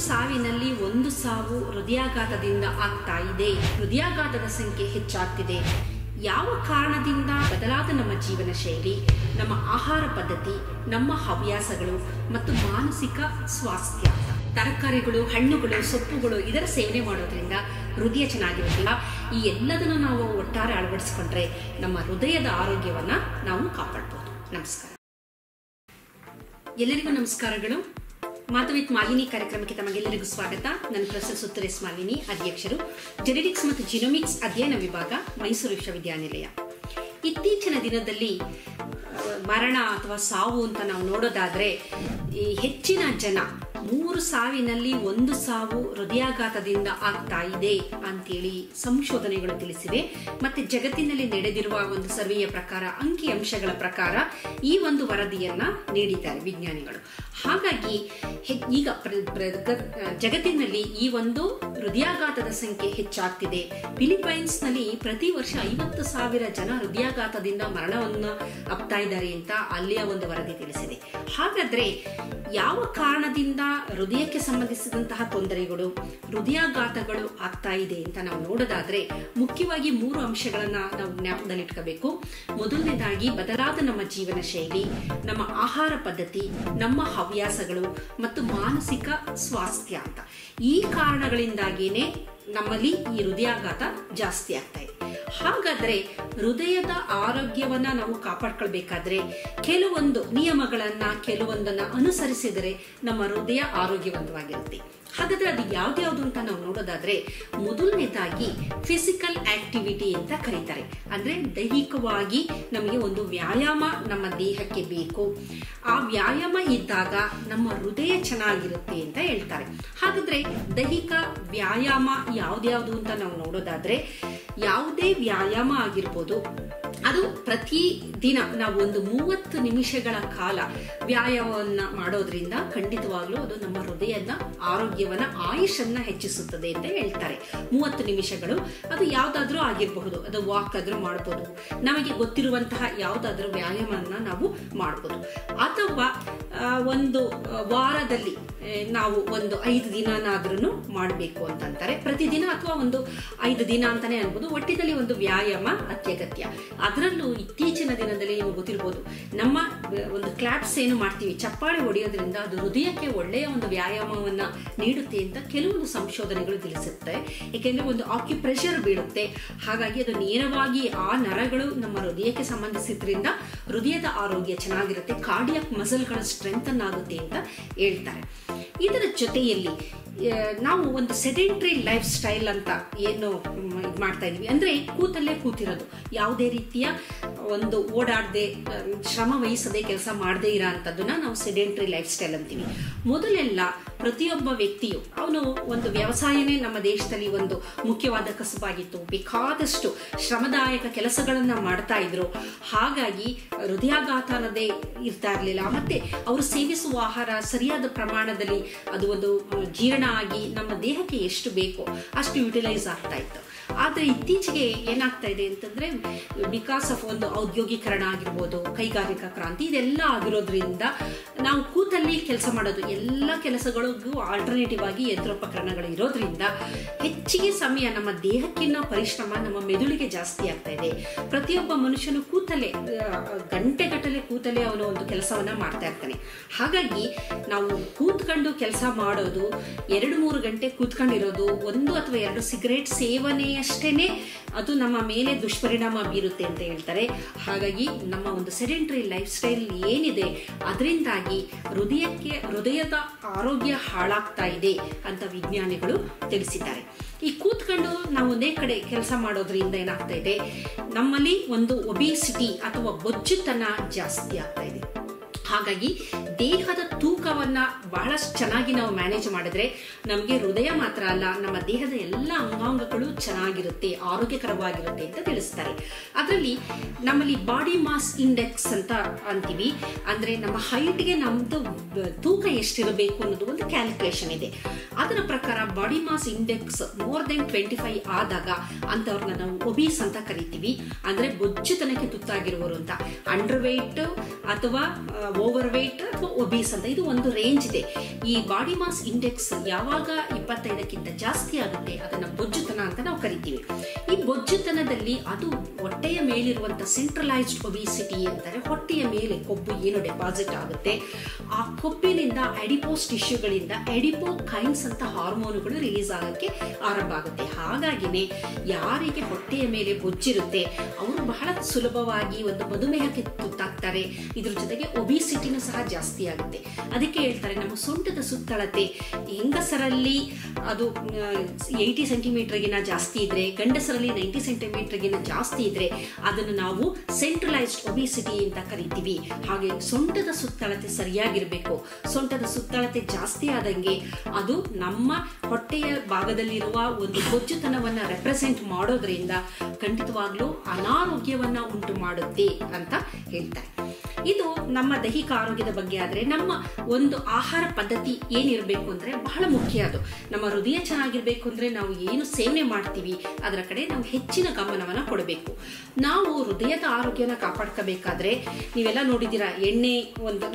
ಸಾವಿನಲ್ಲಿ 1 ಸಾವು ಹೃದಯಾಘಾತದಿಂದ ಆಗ್ತಾ ಇದೆ. ಹೃದಯಾಘಾತದ ಸಂಖ್ಯೆ ಹೆಚ್ಚಾಗ್ತಿದೆ. ಯಾವ ಕಾರಣದಿಂದ? ಬದಲಾದ ನಮ್ಮ ಜೀವನ ಶೈಲಿ, ನಮ್ಮ ಆಹಾರ ಪದ್ಧತಿ, ನಮ್ಮ ಹವ್ಯಾಸಗಳು ಮತ್ತು ಮಾನಸಿಕ ಸ್ವಾಸ್ಥ್ಯ. ತರಕಾರಿಗಳು, ಹಣ್ಣುಗಳು, ಸೊಪ್ಪುಗಳು ಇದರ ಸೇವನೆ ಮಾಡೋದ್ರಿಂದ ಹೃದಯ ಚೆನ್ನಾಗಿರೋದಿಲ್ಲ. ಈ ಎಲ್ಲದನ್ನು ನಾವು ಒಟ್ಟಾರೆ ಅಳವಡಿಸಿಕೊಂಡ್ರೆ ನಮ್ಮ ಹೃದಯದ ಆರೋಗ್ಯವನ್ನು ನಾವು ಕಾಪಾಡ್ಬೋದು. ನಮಸ್ಕಾರ. ಎಲ್ಲರಿಗೂ ನಮಸ್ಕಾರಗಳು. ಮಾತು ವಿತ್ ಮಾಲಿನಿ ಕಾರ್ಯಕ್ರಮಕ್ಕೆ ತಮಗೆಲ್ಲರಿಗೂ ಸ್ವಾಗತ. ನನ್ನ ಪ್ರೊಫೆಸರ್ ಸುತ್ತರೇಸ್ ಮಾಲಿನಿ, ಅಧ್ಯಕ್ಷರು, ಜೆನೆಟಿಕ್ಸ್ ಮತ್ತು ಜಿನೋಮಿಕ್ಸ್ ಅಧ್ಯಯನ ವಿಭಾಗ, ಮೈಸೂರು ವಿಶ್ವವಿದ್ಯಾನಿಲಯ. ಇತ್ತೀಚಿನ ದಿನದಲ್ಲಿ ಮರಣ ಅಥವಾ ಸಾವು ಅಂತ ನಾವು ನೋಡೋದಾದ್ರೆ, ಈ ಹೆಚ್ಚಿನ ಜನ 3 ಸಾವಿನಲ್ಲಿ 1 ಸಾವು ಹೃದಯಾಘಾತದಿಂದ ಆಗ್ತಾ ಇದೆ ಅಂತೇಳಿ ಸಂಶೋಧನೆಗಳು ತಿಳಿಸಿವೆ. ಮತ್ತೆ ಜಗತ್ತಿನಲ್ಲಿ ನಡೆದಿರುವ ಒಂದು ಸರ್ವೆಯ ಪ್ರಕಾರ, ಅಂಕಿಅಂಶಗಳ ಪ್ರಕಾರ ಈ ಒಂದು ವರದಿಯನ್ನ ನೀಡಿದ್ದಾರೆ ವಿಜ್ಞಾನಿಗಳು. ಹಾಗಾಗಿ ಈಗ ಜಗತ್ತಿನಲ್ಲಿ ಈ ಒಂದು ಹೃದಯಾಘಾತದ ಸಂಖ್ಯೆ ಹೆಚ್ಚಾಗ್ತಿದೆ. ಫಿಲಿಪೈನ್ಸ್ನಲ್ಲಿ ಪ್ರತಿ ವರ್ಷ 50,000 ಜನ ಹೃದಯಾಘಾತದಿಂದ ಮರಣವನ್ನು ಅಪ್ತಾ ಇದ್ದಾರೆ ಅಂತ ಅಲ್ಲಿಯ ಒಂದು ವರದಿ ತಿಳಿಸಿದೆ. ಹಾಗಾದ್ರೆ ಯಾವ ಕಾರಣದಿಂದ ಹೃದಯಕ್ಕೆ ಸಂಬಂಧಿಸಿದಂತಹ ತೊಂದರೆಗಳು, ಹೃದಯಾಘಾತಗಳು ಆಗ್ತಾ ಇದೆ ಅಂತ ನಾವು ನೋಡೋದಾದ್ರೆ, ಮುಖ್ಯವಾಗಿ 3 ಅಂಶಗಳನ್ನ ನಾವು ಜ್ಞಾಪಕದಲ್ಲಿಟ್ಕೋಬೇಕು. ಮೊದಲನೇದಾಗಿ ಬದಲಾದ ನಮ್ಮ ಜೀವನ ಶೈಲಿ, ನಮ್ಮ ಆಹಾರ ಪದ್ಧತಿ, ನಮ್ಮ ಹವ್ಯಾಸಗಳು ಮತ್ತು ಮಾನಸಿಕ ಸ್ವಾಸ್ಥ್ಯ ಅಂತ. ಈ ಕಾರಣಗಳಿಂದಾಗೇನೆ ನಮ್ಮಲ್ಲಿ ಈ ಹೃದಯಾಘಾತ ಜಾಸ್ತಿ ಆಗ್ತಾ ಇದೆ. ಹಾಗಾದ್ರೆ ಹೃದಯದ ಆರೋಗ್ಯವನ್ನ ನಾವು ಕಾಪಾಡ್ಕೊಳ್ಬೇಕಾದ್ರೆ ಕೆಲವೊಂದು ನಿಯಮಗಳನ್ನ, ಕೆಲವೊಂದನ್ನ ಅನುಸರಿಸಿದರೆ ನಮ್ಮ ಹೃದಯ ಆರೋಗ್ಯವಂತವಾಗಿರುತ್ತೆ. ಹಾಗಾದ್ರೆ ಅದು ಯಾವ್ದ್ಯಾವ್ದು ಅಂತ ನಾವು ನೋಡೋದಾದ್ರೆ, ಮೊದಲನೇದಾಗಿ ಫಿಸಿಕಲ್ ಆಕ್ಟಿವಿಟಿ ಅಂತ ಕರೀತಾರೆ. ಅಂದ್ರೆ ದೈಹಿಕವಾಗಿ ನಮಗೆ ಒಂದು ವ್ಯಾಯಾಮ ನಮ್ಮ ದೇಹಕ್ಕೆ ಬೇಕು. ಆ ವ್ಯಾಯಾಮ ಇದ್ದಾಗ ನಮ್ಮ ಹೃದಯ ಚೆನ್ನಾಗಿರುತ್ತೆ ಅಂತ ಹೇಳ್ತಾರೆ. ಹಾಗಾದ್ರೆ ದೈಹಿಕ ವ್ಯಾಯಾಮ ಯಾವ್ದ್ಯಾವ್ದು ಅಂತ ನಾವು ನೋಡೋದಾದ್ರೆ, ಯಾವುದೇ ವ್ಯಾಯಾಮ ಆಗಿರ್ಬೋದು, ಅದು ಪ್ರತಿ ದಿನ ನಾವು ಒಂದು 30 ನಿಮಿಷಗಳ ಕಾಲ ವ್ಯಾಯಾಮವನ್ನ ಮಾಡೋದ್ರಿಂದ ಖಂಡಿತವಾಗ್ಲೂ ಅದು ನಮ್ಮ ಹೃದಯದ ಆರೋಗ್ಯವನ್ನ, ಆಯುಷನ್ನ ಹೆಚ್ಚಿಸುತ್ತದೆ ಅಂತ ಹೇಳ್ತಾರೆ. 30 ನಿಮಿಷಗಳು ಅದು ಯಾವ್ದಾದ್ರೂ ಆಗಿರಬಹುದು. ಅದು ವಾಕ್ ಆದ್ರೂ ಮಾಡಬಹುದು, ನಮಗೆ ಗೊತ್ತಿರುವಂತಹ ಯಾವ್ದಾದ್ರೂ ವ್ಯಾಯಾಮವನ್ನ ನಾವು ಮಾಡಬಹುದು. ಅಥವಾ ಒಂದು ವಾರದಲ್ಲಿ ನಾವು ಒಂದು 5 ದಿನನಾದ್ರೂ ಮಾಡಬೇಕು ಅಂತಂತಾರೆ. ಪ್ರತಿದಿನ ಅಥವಾ ಒಂದು 5 ದಿನ ಅಂತಾನೆ ಅನ್ಬೋದು. ಒಟ್ಟಿನಲ್ಲಿ ಒಂದು ವ್ಯಾಯಾಮ ಅತ್ಯಗತ್ಯ. ಅದರಲ್ಲೂ ಇತ್ತೀಚಿನ ದಿನದಲ್ಲಿ ನಿಮಗೆ ಗೊತ್ತಿರ್ಬೋದು, ನಮ್ಮ ಒಂದು ಕ್ಲಾಪ್ಸ್ ಏನು ಮಾಡ್ತೀವಿ, ಚಪ್ಪಾಳೆ ಹೊಡೆಯೋದ್ರಿಂದ ಅದು ಹೃದಯಕ್ಕೆ ಒಳ್ಳೆಯ ಒಂದು ವ್ಯಾಯಾಮವನ್ನ ನೀಡುತ್ತೆ ಅಂತ ಕೆಲವೊಂದು ಸಂಶೋಧನೆಗಳು ತಿಳಿಸುತ್ತೆ. ಏಕೆಂದ್ರೆ ಒಂದು ಆಕ್ಯುಪ್ರೆಷರ್ ಬೀಳುತ್ತೆ. ಹಾಗಾಗಿ ಅದು ನೇರವಾಗಿ ಆ ನರಗಳು ನಮ್ಮ ಹೃದಯಕ್ಕೆ ಸಂಬಂಧಿಸಿದ್ರಿಂದ ಹೃದಯದ ಆರೋಗ್ಯ ಚೆನ್ನಾಗಿರುತ್ತೆ. ಕಾರ್ಡಿಯಾಕ್ ಮಸಲ್ಗಳ ಸ್ಟ್ರೆಂಥನ್ ಆಗುತ್ತೆ ಅಂತ ಹೇಳ್ತಾರೆ. ಇದರ ಜೊತೆಯಲ್ಲಿ ನಾವು ಒಂದು ಸೆಡೆಂಟ್ರಿ ಲೈಫ್ ಸ್ಟೈಲ್ ಅಂತ ಏನು ಮಾಡ್ತಾ ಇದೀವಿ, ಅಂದ್ರೆ ಕೂತಲ್ಲೇ ಕೂತಿರೋದು, ಯಾವುದೇ ರೀತಿಯ ಒಂದು ಓಡಾಡದೆ, ಶ್ರಮ ವಹಿಸದೆ, ಕೆಲಸ ಮಾಡದೇ ಇರೋ ಅಂತದನ್ನ ನಾವು ಸೆಡೆಂಟ್ರಿ ಲೈಫ್ ಸ್ಟೈಲ್ ಅಂತೀವಿ. ಮೊದಲೆಲ್ಲ ಪ್ರತಿಯೊಬ್ಬ ವ್ಯಕ್ತಿಯು ಅವನು ಒಂದು ವ್ಯವಸಾಯನೇ ನಮ್ಮ ದೇಶದಲ್ಲಿ ಒಂದು ಮುಖ್ಯವಾದ ಕಸುಬಾಗಿತ್ತು. ಬೇಕಾದಷ್ಟು ಶ್ರಮದಾಯಕ ಕೆಲಸಗಳನ್ನ ಮಾಡ್ತಾ ಇದ್ರು. ಹಾಗಾಗಿ ಹೃದಯಾಘಾತ ಅನ್ನೋದೇ ಇರ್ತಾ ಇರ್ಲಿಲ್ಲ. ಮತ್ತೆ ಅವರು ಸೇವಿಸುವ ಆಹಾರ ಸರಿಯಾದ ಪ್ರಮಾಣದಲ್ಲಿ ಅದು ಒಂದು ಜೀರ್ಣ ಆಗಿ ನಮ್ಮ ದೇಹಕ್ಕೆ ಎಷ್ಟು ಬೇಕೋ ಅಷ್ಟು ಯುಟಿಲೈಸ್ ಆಗ್ತಾ ಇತ್ತು. ಆದ್ರೆ ಇತ್ತೀಚೆಗೆ ಏನಾಗ್ತಾ ಇದೆ ಅಂತಂದ್ರೆ, ಬಿಕಾಸ್ ಆಫ್ ಒಂದು ಔದ್ಯೋಗೀಕರಣ ಆಗಿರ್ಬೋದು, ಕೈಗಾರಿಕಾ ಕ್ರಾಂತಿ, ಇದೆಲ್ಲ ಆಗಿರೋದ್ರಿಂದ ನಾವು ಕೂತಲ್ಲಿ ಕೆಲಸ ಮಾಡೋದು, ಎಲ್ಲ ಕೆಲಸಗಳಿಗೂ ಆಲ್ಟರ್ನೇಟಿವ್ ಆಗಿ ಯಂತ್ರೋಪಕರಣಗಳು ಇರೋದ್ರಿಂದ ಹೆಚ್ಚಿಗೆ ಸಮಯ ನಮ್ಮ ದೇಹಕ್ಕಿನ್ನ ಪರಿಶ್ರಮ ನಮ್ಮ ಮೆದುಳಿಗೆ ಜಾಸ್ತಿ ಆಗ್ತಾ ಇದೆ. ಪ್ರತಿಯೊಬ್ಬ ಮನುಷ್ಯನು ಕೂತಲ್ಲೇ ಗಂಟೆಗಟ್ಟಲೆ ಕೂತಲ್ಲೇ ಅವನು ಒಂದು ಕೆಲಸವನ್ನ ಮಾಡ್ತಾ ಇರ್ತಾನೆ. ಹಾಗಾಗಿ ನಾವು ಕೂತ್ಕೊಂಡು ಕೆಲಸ ಮಾಡೋದು, 2-3 ಗಂಟೆ ಕೂತ್ಕೊಂಡಿರೋದು, 1 ಅಥವಾ 2 ಸಿಗರೇಟ್ ಸೇವನೆಯಷ್ಟೇನೆ ಅದು ನಮ್ಮ ಮೇಲೆ ದುಷ್ಪರಿಣಾಮ ಬೀರುತ್ತೆ ಅಂತ ಹೇಳ್ತಾರೆ. ಹಾಗಾಗಿ ನಮ್ಮ ಒಂದು ಸೆಡೆಂಟ್ರಿ ಲೈಫ್ ಸ್ಟೈಲ್ ಏನಿದೆ ಅದರಿಂದಾಗಿ ಹೃದಯದ ಆರೋಗ್ಯ ಹಾಳಾಗ್ತಾ ಇದೆ ಅಂತ ವಿಜ್ಞಾನಿಗಳು ತಿಳಿಸಿದ್ದಾರೆ. ಈ ಕೂತ್ಕೊಂಡು ನಾವು ಒಂದೇ ಕಡೆ ಕೆಲಸ ಮಾಡೋದ್ರಿಂದ ಏನಾಗ್ತಾ ಇದೆ, ನಮ್ಮಲ್ಲಿ ಒಂದು ಒಬಿಸಿಟಿ ಅಥವಾ ಬೊಜ್ಜುತನ ಜಾಸ್ತಿ ಆಗ್ತಾ ಇದೆ. ಹಾಗಾಗಿ ದೇಹದ ತೂಕವನ್ನ ಬಹಳಷ್ಟು ಚೆನ್ನಾಗಿ ನಾವು ಮ್ಯಾನೇಜ್ ಮಾಡಿದ್ರೆ ನಮಗೆ ಹೃದಯ ಮಾತ್ರ ಅಲ್ಲ, ನಮ್ಮ ದೇಹದ ಎಲ್ಲ ಅಂಗಾಂಗಗಳು ಚೆನ್ನಾಗಿರುತ್ತೆ, ಆರೋಗ್ಯಕರವಾಗಿರುತ್ತೆ ಅಂತ ತಿಳಿಸ್ತಾರೆ. ಅದರಲ್ಲಿ ನಮ್ಮಲ್ಲಿ ಬಾಡಿ ಮಾಸ್ ಇಂಡೆಕ್ಸ್ ಅಂತ ಅಂತೀವಿ. ಅಂದ್ರೆ ನಮ್ಮ ಹೈಟ್ಗೆ ನಮ್ದು ತೂಕ ಎಷ್ಟಿರಬೇಕು ಅನ್ನೋದು ಒಂದು ಕ್ಯಾಲ್ಕುಲೇಷನ್ ಇದೆ. ಅದರ ಪ್ರಕಾರ body mass index more than 25 ಆದಾಗ ಅಂತವ್ರನ್ನ ನಾವು ಒಬೀಸ್ ಅಂತ ಕರಿತೀವಿ. ಅಂದ್ರೆ ಬೊಜ್ಜುತನಕ್ಕೆ ತುತ್ತಾಗಿರುವವರು ಅಂತ. ಅಂಡರ್ ವೇಟ್ ಅಥವಾ ಓವರ್ ವೇಟ್ ಅಥವಾ ಒಬೀಸ್ ಅಂತ ಇದು ಒಂದು ರೇಂಜ್ ಇದೆ. ಈ ಬಾಡಿ ಮಾಸ್ ಇಂಡೆಕ್ಸ್ ಯಾವಾಗ 25ಕ್ಕಿಂತ ಜಾಸ್ತಿ ಆಗುತ್ತೆ ಅದನ್ನ ಬೊಜ್ಜುತನ ಅಂತ ನಾವು ಕರಿತೀವಿ. ಈ ಬೊಜ್ಜುತನದಲ್ಲಿ ಅದು ಹೊಟ್ಟೆಯ ಮೇಲಿರುವಂತ ಸೆಂಟ್ರಲೈಸ್ಡ್ ಒಬಿಸಿಟಿ ಅಂತಾರೆ. ಹೊಟ್ಟೆಯ ಮೇಲೆ ಕೊಬ್ಬು ಏನು ಡೆಪಾಸಿಟ್ ಆಗುತ್ತೆ, ಆ ಕೊಬ್ಬಿನಿಂದ ಅಡಿಪೋಸ್ ಟಿಶ್ಯೂಗಳಿಂದ ಅಡಿಪೋಕೈನ್ಸ್ ಅಂತ ಹಾರ್ಮೋನುಗಳು ರಿಲೀಸ್ ಆಗಕ್ಕೆ ಆರಂಭ ಆಗುತ್ತೆ. ಹಾಗಾಗಿನೇ ಯಾರಿಗೆ ಹೊಟ್ಟೆಯ ಮೇಲೆ ಬೊಜ್ಜಿರುತ್ತೆ ಅವರು ಬಹಳ ಸುಲಭವಾಗಿ ಒಂದು ಮಧುಮೇಹಕ್ಕೆ ತುತ್ತಾಗ್ತಾರೆ. ಇದ್ರ ಜೊತೆಗೆ ಒಬಿಸಿಟಿನೂ ಸಹ ಜಾಸ್ತಿ ಆಗುತ್ತೆ. ಅದಕ್ಕೆ ಹೇಳ್ತಾರೆ ನಮ್ಮ ಸೊಂಟದ ಸುತ್ತಳತೆ ಹೆಂಗಸರಲ್ಲಿ ಅದು 80 ಸೆಂಟಿಮೀಟರ್ಗಿನ ಜಾಸ್ತಿ ಇದ್ರೆ, ಗಂಡಸರಲ್ಲಿ 90 ಸೆಂಟಿಮೀಟರ್ಗಿನ ಜಾಸ್ತಿ ಇದ್ರೆ ಅದನ್ನು ನಾವು ಸೆಂಟ್ರಲೈಸ್ಡ್ ಒಬಿಸಿಟಿ ಅಂತ ಕರಿತೀವಿ. ಹಾಗೆ ಸೊಂಟದ ಸುತ್ತಳತೆ ಸರಿಯಾಗಿರ್ಬೇಕು. ಸೊಂಟದ ಸುತ್ತಳತೆ ಜಾಸ್ತಿ ಆದಂಗೆ ಅದು ನಮ್ಮ ಹೊಟ್ಟೆಯ ಭಾಗದಲ್ಲಿರುವ ಒಂದು ಬೊಜ್ಜುತನವನ್ನ ರೆಪ್ರೆಸೆಂಟ್ ಮಾಡೋದ್ರಿಂದ ಖಂಡಿತವಾಗ್ಲೂ ಅನಾರೋಗ್ಯವನ್ನ ಉಂಟು ಮಾಡುತ್ತೆ ಅಂತ ಹೇಳ್ತಾರೆ. ಇದು ನಮ್ಮ ದೈಹಿಕ ಆರೋಗ್ಯದ ಬಗ್ಗೆ. ಆದ್ರೆ ನಮ್ಮ ಒಂದು ಆಹಾರ ಪದ್ಧತಿ ಏನಿರಬೇಕು ಅಂದ್ರೆ ಬಹಳ ಮುಖ್ಯ. ಅದು ನಮ್ಮ ಹೃದಯ ಚೆನ್ನಾಗಿರ್ಬೇಕು ಅಂದ್ರೆ ನಾವು ಏನು ಸೇವನೆ ಮಾಡ್ತೀವಿ ಅದರ ಕಡೆ ನಾವು ಹೆಚ್ಚಿನ ಗಮನವನ್ನ ಕೊಡಬೇಕು. ನಾವು ಹೃದಯದ ಆರೋಗ್ಯನ ಕಾಪಾಡ್ಕೋಬೇಕಾದ್ರೆ ನೀವೆಲ್ಲ ನೋಡಿದ್ದೀರಾ, ಎಣ್ಣೆ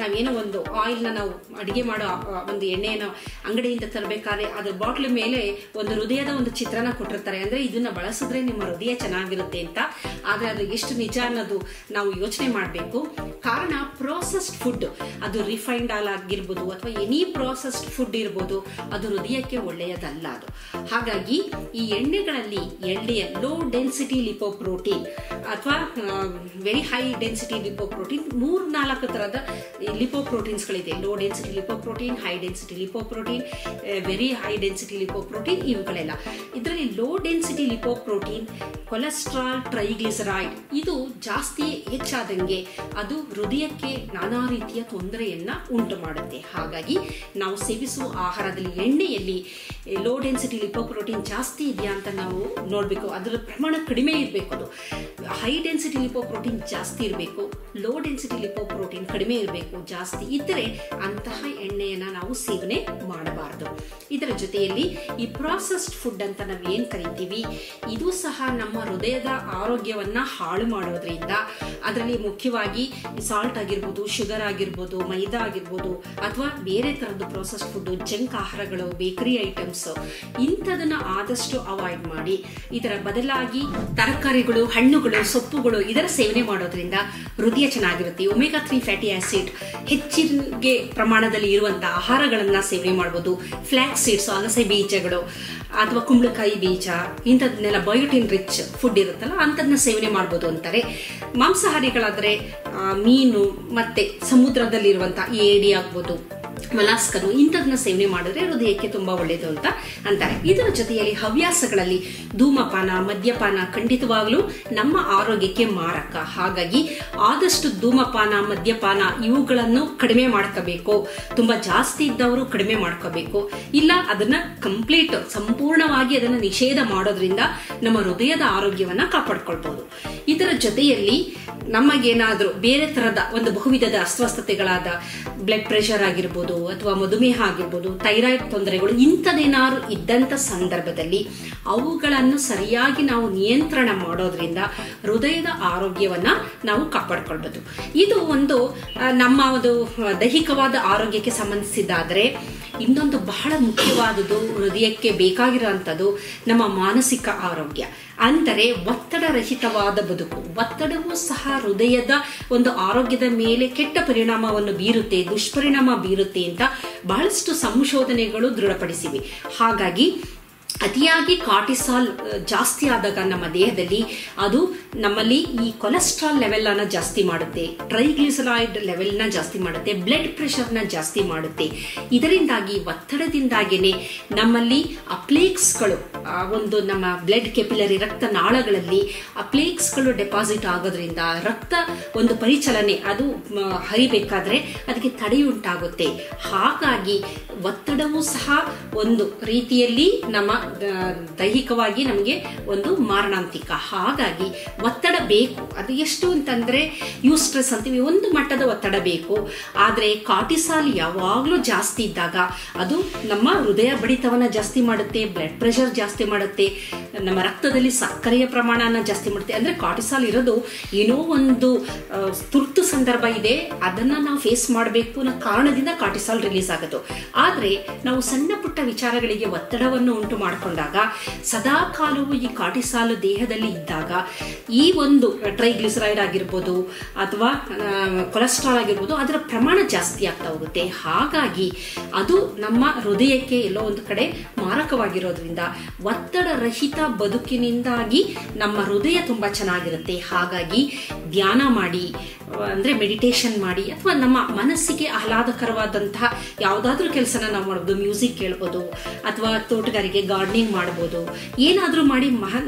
ನಾವೇನೋ ಒಂದು ಆಯಿಲ್ನ ನಾವು ಅಡಿಗೆ ಮಾಡೋ ಒಂದು ಎಣ್ಣೆನ ಅಂಗಡಿಯಿಂದ ತರಬೇಕಾದ್ರೆ ಅದ್ರ ಬಾಟ್ಲ್ ಮೇಲೆ ಒಂದು ಹೃದಯದ ಒಂದು ಚಿತ್ರನ ಕೊಟ್ಟಿರ್ತಾರೆ. ಅಂದ್ರೆ ಇದನ್ನ ಬಳಸಿದ್ರೆ ನಿಮ್ಮ ಹೃದಯ ಚೆನ್ನಾಗಿರುತ್ತೆ ಅಂತ. ಆದ್ರೆ ಅದು ಎಷ್ಟು ನಿಜ ಅನ್ನೋದು ನಾವು ಯೋಚನೆ ಮಾಡಬೇಕು. ಕಾರಣ ಪ್ರೋಸೆಸ್ಡ್ ಫುಡ್, ಅದು ರಿಫೈನ್ಡ್ ಆಲ್ ಆಗಿರ್ಬೋದು ಅಥವಾ ಎನಿ ಪ್ರೋಸೆಸ್ಡ್ ಫುಡ್ ಇರ್ಬೋದು, ಅದು ಹೃದಯಕ್ಕೆ ಒಳ್ಳೆಯದಲ್ಲ ಅದು. ಹಾಗಾಗಿ ಈ ಎಣ್ಣೆಗಳಲ್ಲಿ LDL ಲೋ ಡೆನ್ಸಿಟಿ ಲಿಪೋಪ್ರೋಟೀನ್ ಅಥವಾ ವೆರಿ ಹೈ ಡೆನ್ಸಿಟಿ ಲಿಪೋಪ್ರೋಟೀನ್ 3-4 ತರದ ಲಿಪೋಪ್ರೋಟೀನ್ಸ್ಗಳಿದೆ. Low density lipoprotein, high density lipoprotein, very high density lipoprotein, ಇವುಗಳೆಲ್ಲ. ಇದರಲ್ಲಿ low density lipoprotein cholesterol, triglyceride ಇದು ಜಾಸ್ತಿ ಹೆಚ್ಚಾದಂಗೆ ಅದು ಹೃದಯಕ್ಕೆ ನಾನಾ ರೀತಿಯ ತೊಂದರೆಯನ್ನ ಉಂಟು ಮಾಡುತ್ತೆ. ಹಾಗಾಗಿ ನಾವು ಸೇವಿಸುವ ಆಹಾರದಲ್ಲಿ ಎಣ್ಣೆಯಲ್ಲಿ ಲೋ ಡೆನ್ಸಿಟಿ ಲಿಪೋಪ್ರೋಟೀನ್ ಜಾಸ್ತಿ ಇದೆಯಾ ಅಂತ ನಾವು ನೋಡಬೇಕು. ಅದರ ಪ್ರಮಾಣ ಕಡಿಮೆ ಇರಬೇಕು. ಅದು ಹೈ ಡೆನ್ಸಿಟಿ ಲಿಪೋಪ್ರೋಟೀನ್ ಜಾಸ್ತಿ ಇರಬೇಕು, ಲೋ ಡೆನ್ಸಿಟಿ ಲಿಪೋಪ್ರೋಟೀನ್ ಕಡಿಮೆ ಇರಬೇಕು. ಜಾಸ್ತಿ ಇದ್ದರೆ ಅಂತಹ ಎಣ್ಣೆಯನ್ನ ನಾವು ಸೇವನೆ ಮಾಡಬಾರದು. ಇದರ ಜೊತೆಯಲ್ಲಿ ಈ ಪ್ರಾಸೆಸ್ಡ್ ಫುಡ್ ಅಂತ ನಾವು ಏನ್ ಕರಿತೀವಿ ಇದು ಸಹ ನಮ್ಮ ಹೃದಯದ ಆರೋಗ್ಯವನ್ನ ಹಾಳು ಮಾಡೋದ್ರಿಂದ, ಅದರಲ್ಲಿ ಮುಖ್ಯವಾಗಿ ಸಾಲ್ಟ್ ಆಗಿರ್ಬೋದು, ಶುಗರ್ ಆಗಿರ್ಬೋದು, ಮೈದಾ ಆಗಿರ್ಬೋದು ಅಥವಾ ಬೇರೆ ತರದ್ದು ಪ್ರಾಸೆಸ್ಡ್ ಫುಡ್, ಜಂಕ್ ಆಹಾರಗಳು, ಬೇಕರಿ ಐಟಮ್ಸ್ ಇಂಥದನ್ನ ಆದಷ್ಟು ಅವಾಯ್ಡ್ ಮಾಡಿ ಇದರ ಬದಲಾಗಿ ತರಕಾರಿಗಳು, ಹಣ್ಣುಗಳು, ಸೊಪ್ಪುಗಳು ಇದರ ಸೇವನೆ ಮಾಡೋದ್ರಿಂದ ಹೃದಯ ಚೆನ್ನಾಗಿರುತ್ತೆ. ಒಮೆಗಾ 3 ಫ್ಯಾಟಿ ಆಸಿಡ್ ಹೆಚ್ಚಿಗೆ ಪ್ರಮಾಣದಲ್ಲಿ ಇರುವಂತಹ ಆಹಾರಗಳನ್ನ ಸೇವನೆ ಮಾಡಬಹುದು. ಫ್ಲಾಕ್ಸ್ ಸೀಡ್ಸ್, ಅಗಸೆ ಬೀಜಗಳು ಅಥವಾ ಕುಂಬಳಕಾಯಿ ಬೀಜ ಇಂಥದನ್ನೆಲ್ಲ ಬಯೋಟಿನ್ ರಿಚ್ ಫುಡ್ ಇರುತ್ತಲ್ಲ ಅಂಥದನ್ನ ಸೇವನೆ ಮಾಡ್ಬೋದು ಅಂತಾರೆ. ಮಾಂಸಾಹಾರಿಗಳಾದ್ರೆ ಮೀನು ಮತ್ತೆ ಸಮುದ್ರದಲ್ಲಿರುವಂತಹ ಏಡಿ ಆಗ್ಬೋದು, ಮಲಾಸ್ಕನು ಇಂಥದನ್ನ ಸೇವನೆ ಮಾಡಿದ್ರೆ ಹೃದಯಕ್ಕೆ ತುಂಬಾ ಒಳ್ಳೆಯದು ಅಂತ ಅಂತಾರೆ. ಇದರ ಜೊತೆಯಲ್ಲಿ ಹವ್ಯಾಸಗಳಲ್ಲಿ ಧೂಮಪಾನ, ಮದ್ಯಪಾನ ಖಂಡಿತವಾಗ್ಲೂ ನಮ್ಮ ಆರೋಗ್ಯಕ್ಕೆ ಮಾರಕ. ಹಾಗಾಗಿ ಆದಷ್ಟು ಧೂಮಪಾನ, ಮದ್ಯಪಾನ ಇವುಗಳನ್ನು ಕಡಿಮೆ ಮಾಡ್ಕೋಬೇಕು. ತುಂಬಾ ಜಾಸ್ತಿ ಇದ್ದವರು ಕಡಿಮೆ ಮಾಡ್ಕೋಬೇಕು. ಇಲ್ಲ ಅದನ್ನ ಸಂಪೂರ್ಣವಾಗಿ ಅದನ್ನ ನಿಷೇಧ ಮಾಡೋದ್ರಿಂದ ನಮ್ಮ ಹೃದಯದ ಆರೋಗ್ಯವನ್ನ ಕಾಪಾಡ್ಕೊಳ್ಬಹುದು. ಇದರ ಜೊತೆಯಲ್ಲಿ ನಮಗೇನಾದ್ರೂ ಬೇರೆ ತರದ ಒಂದು ಬಹುವಿಧದ ಅಸ್ವಸ್ಥತೆಗಳಾದ ಬ್ಲಡ್ ಪ್ರೆಷರ್ ಆಗಿರ್ಬೋದು ಅಥವಾ ಮಧುಮೇಹ ಆಗಿರ್ಬೋದು, ಥೈರಾಯ್ಡ್ ತೊಂದರೆಗಳು ಇಂಥದ್ದೇನಾದ್ರು ಇದ್ದಂತ ಸಂದರ್ಭದಲ್ಲಿ ಅವುಗಳನ್ನು ಸರಿಯಾಗಿ ನಾವು ನಿಯಂತ್ರಣ ಮಾಡೋದ್ರಿಂದ ಹೃದಯದ ಆರೋಗ್ಯವನ್ನ ನಾವು ಕಾಪಾಡ್ಕೊಳ್ಬಹುದು. ಇದು ಒಂದು ನಮ್ಮ ಒಂದು ದೈಹಿಕವಾದ ಆರೋಗ್ಯಕ್ಕೆ ಸಂಬಂಧಿಸಿದ್ದಾದ್ರೆ, ಇನ್ನೊಂದು ಬಹಳ ಮುಖ್ಯವಾದುದು ಹೃದಯಕ್ಕೆ ಬೇಕಾಗಿರುವಂಥದ್ದು ನಮ್ಮ ಮಾನಸಿಕ ಆರೋಗ್ಯ. ಅಂದರೆ ಒತ್ತಡ ರಹಿತವಾದ ಬದುಕು. ಒತ್ತಡವೂ ಸಹ ಹೃದಯದ ಒಂದು ಆರೋಗ್ಯದ ಮೇಲೆ ಕೆಟ್ಟ ಪರಿಣಾಮವನ್ನು ಬೀರುತ್ತೆ, ದುಷ್ಪರಿಣಾಮ ಬೀರುತ್ತೆ ಅಂತ ಬಹಳಷ್ಟು ಸಂಶೋಧನೆಗಳು ದೃಢಪಡಿಸಿವೆ. ಹಾಗಾಗಿ ಅತಿಯಾಗಿ ಕಾರ್ಟಿಸಾಲ್ ಜಾಸ್ತಿ ಆದಾಗ ನಮ್ಮ ದೇಹದಲ್ಲಿ ಅದು ನಮ್ಮಲ್ಲಿ ಈ ಕೊಲೆಸ್ಟ್ರಾಲ್ ಲೆವೆಲ್ ಅನ್ನ ಜಾಸ್ತಿ ಮಾಡುತ್ತೆ, ಟ್ರೈಗ್ಲಿಸರೈಡ್ ಲೆವೆಲ್ ನ ಜಾಸ್ತಿ ಮಾಡುತ್ತೆ, ಬ್ಲಡ್ ಪ್ರೆಷರ್ ನ ಜಾಸ್ತಿ ಮಾಡುತ್ತೆ. ಇದರಿಂದಾಗಿ ಒತ್ತಡದಿಂದಾಗಿನೇ ನಮ್ಮಲ್ಲಿ ಅಪ್ಲೇಕ್ಸ್ಗಳು, ಒಂದು ನಮ್ಮ ಬ್ಲಡ್ ಕೆಪಿಲರಿ ರಕ್ತ ನಾಳಗಳಲ್ಲಿ ಅಪ್ಲೇಕ್ಸ್ಗಳು ಡೆಪಾಸಿಟ್ ಆಗೋದ್ರಿಂದ ರಕ್ತ ಒಂದು ಪರಿಚಲನೆ ಅದು ಹರಿಬೇಕಾದ್ರೆ ಅದಕ್ಕೆ ತಡೆಯುಂಟಾಗುತ್ತೆ. ಹಾಗಾಗಿ ಒತ್ತಡವೂ ಸಹ ಒಂದು ರೀತಿಯಲ್ಲಿ ನಮ್ಮ ದೈಹಿಕವಾಗಿ ನಮಗೆ ಒಂದು ಮಾರಣಾಂತಿಕ. ಹಾಗಾಗಿ ಒತ್ತಡ ಬೇಕು. ಅದು ಎಷ್ಟು ಅಂತಂದ್ರೆ ಯೂಸ್ಟ್ರೆಸ್ ಅಂತೀವಿ, ಒಂದು ಮಟ್ಟದ ಒತ್ತಡ ಬೇಕು. ಆದರೆ ಕಾರ್ಟಿಸಾಲ್ ಯಾವಾಗಲೂ ಜಾಸ್ತಿ ಇದ್ದಾಗ ಅದು ನಮ್ಮ ಹೃದಯ ಬಡಿತವನ್ನ ಜಾಸ್ತಿ ಮಾಡುತ್ತೆ, ಬ್ಲಡ್ ಪ್ರೆಷರ್ ಜಾಸ್ತಿ ಮಾಡುತ್ತೆ, ನಮ್ಮ ರಕ್ತದಲ್ಲಿ ಸಕ್ಕರೆಯ ಪ್ರಮಾಣನ ಜಾಸ್ತಿ ಮಾಡುತ್ತೆ. ಅಂದ್ರೆ ಕಾರ್ಟಿಸಾಲ್ ಇರೋದು ಏನೋ ಒಂದು ತುರ್ತು ಸಂದರ್ಭ ಇದೆ, ಅದನ್ನ ನಾವು ಫೇಸ್ ಮಾಡಬೇಕು ಅನ್ನೋ ಕಾರಣದಿಂದ ಕಾರ್ಟಿಸಾಲ್ ರಿಲೀಸ್ ಆಗೋದು. ಆದ್ರೆ ನಾವು ಸಣ್ಣ ಪುಟ್ಟ ವಿಚಾರಗಳಿಗೆ ಒತ್ತಡವನ್ನು ಉಂಟು ಮಾಡಿಕೊಂಡಾಗ ಸದಾ ಕಾಲವು ಈ ಕಾರ್ಟಿಸಾಲ್ ದೇಹದಲ್ಲಿ ಇದ್ದಾಗ ಈ ಒಂದು ಟ್ರೈಗ್ಲಿಸರೈಡ್ ಆಗಿರ್ಬೋದು ಅಥವಾ ಕೊಲೆಸ್ಟ್ರಾಲ್ ಆಗಿರ್ಬೋದು, ಅದರ ಪ್ರಮಾಣ ಜಾಸ್ತಿ ಆಗ್ತಾ ಹೋಗುತ್ತೆ. ಹಾಗಾಗಿ ಅದು ನಮ್ಮ ಹೃದಯಕ್ಕೆ ಎಲ್ಲೋ ಒಂದು ಕಡೆ ಮಾರಕವಾಗಿರೋದ್ರಿಂದ ಒತ್ತಡ ರಹಿತ ಬದುಕಿನಿಂದಾಗಿ ನಮ್ಮ ಹೃದಯ ತುಂಬಾ ಚೆನ್ನಾಗಿರುತ್ತೆ. ಹಾಗಾಗಿ ಧ್ಯಾನ ಮಾಡಿ, ಅಂದ್ರೆ ಮೆಡಿಟೇಷನ್ ಮಾಡಿ, ಅಥವಾ ನಮ್ಮ ಮನಸ್ಸಿಗೆ ಆಹ್ಲಾದಕರವಾದಂತಹ ಯಾವುದಾದ್ರೂ ಕೆಲಸನ ನಾವು ಮಾಡ್ಬೋದು, ಮ್ಯೂಸಿಕ್ ಕೇಳ್ಬೋದು, ಅಥವಾ ತೋಟಗಾರಿಕೆ ಗಾರ್ಡನಿಂಗ್ ಮಾಡ್ಬೋದು. ಏನಾದ್ರೂ ಮಾಡಿ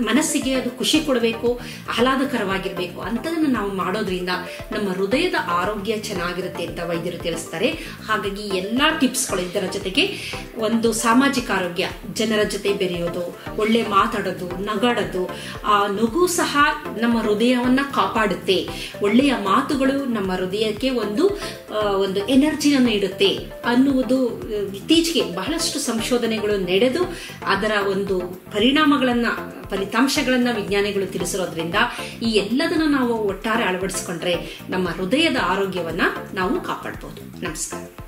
ಮನಸ್ಸಿಗೆ ಅದು ಖುಷಿ ಕೊಡಬೇಕು, ಆಹ್ಲಾದಕರವಾಗಿರ್ಬೇಕು. ಅಂತದನ್ನು ನಾವು ಮಾಡೋದ್ರಿಂದ ನಮ್ಮ ಹೃದಯದ ಆರೋಗ್ಯ ಚೆನ್ನಾಗಿರುತ್ತೆ ಅಂತ ವೈದ್ಯರು ತಿಳಿಸ್ತಾರೆ. ಹಾಗಾಗಿ ಎಲ್ಲಾ ಟಿಪ್ಸ್ಗಳು, ಇದರ ಜೊತೆಗೆ ಒಂದು ಸಾಮಾಜಿಕ ಆರೋಗ್ಯ, ಜನರ ಜೊತೆ ಬೆರೆಯೋದು, ಒಳ್ಳೆ ಮಾತಾಡೋದು, ನಗಾಡೋದು. ಆ ನಗು ಸಹ ನಮ್ಮ ಹೃದಯವನ್ನ ಕಾಪಾಡುತ್ತೆ. ಒಳ್ಳೆಯ ಮಾತುಗಳು ನಮ್ಮ ಹೃದಯಕ್ಕೆ ಒಂದು ಎನರ್ಜಿಯನ್ನು ನೀಡುತ್ತೆ ಅನ್ನುವುದು ಇತ್ತೀಚೆಗೆ ಬಹಳಷ್ಟು ಸಂಶೋಧನೆಗಳು ನಡೆದು ಅದರ ಒಂದು ಫಲಿತಾಂಶಗಳನ್ನ ವಿಜ್ಞಾನಿಗಳು ತಿಳಿಸಿರೋದ್ರಿಂದ ಈ ಎಲ್ಲದನ್ನು ನಾವು ಒಟ್ಟಾರೆ ಅಳವಡಿಸಿಕೊಂಡ್ರೆ ನಮ್ಮ ಹೃದಯದ ಆರೋಗ್ಯವನ್ನ ನಾವು ಕಾಪಾಡಬಹುದು. ನಮಸ್ಕಾರ.